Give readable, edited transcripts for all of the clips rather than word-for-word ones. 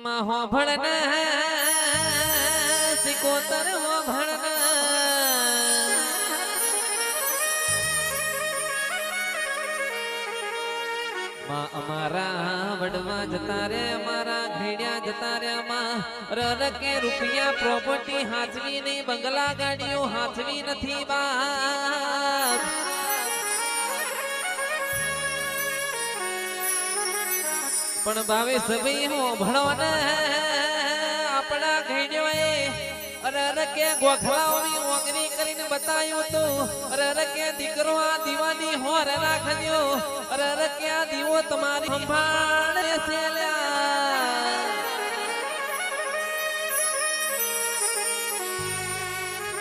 માં હો ભણના સિકોતર હો ભણના માં અમારા વડવા જતા રે અમારા ઘેડિયા જતા રે માં રરકે રૂપિયા પ્રોપર્ટી હાચવી નહીં બંગલા ગાડીઓ હાચવી નથી બાપ પણ ભાવે સભી હો ભણવાને આપણા ઘેડ્યો રરકે ગોખલાઓની ઓગરી કરીને બતાવ્યું તું રરકે દીકરો આ દીવાની હોર રાખજો રરકે આ દીવો તમારી સંભાળે છે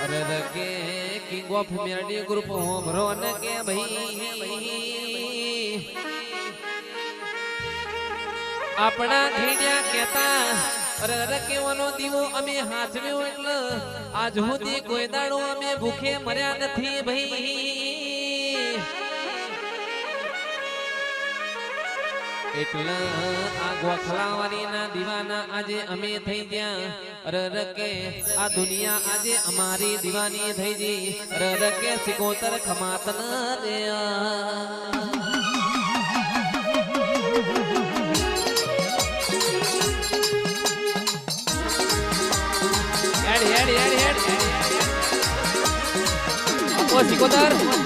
રરકે કિંગ ઓફ મેડી ગ્રુપ હોમરો ને કે ભાઈ આપણા ઘેડિયા કહેતા રરકેવાનો દીવો અમે હાચવ્યો એટલે આજ સુધી કોઈ દાડો અમે ભૂખે મર્યા નથી ભાઈ એટલે આ ગોખલાવાળી ના દીવાના આજે અમે થઈ ગયા રરકે આ દુનિયા આજે અમારી દીવાની થઈ ગઈ રરકે સિકોતર ખમાત ન રે Sikodar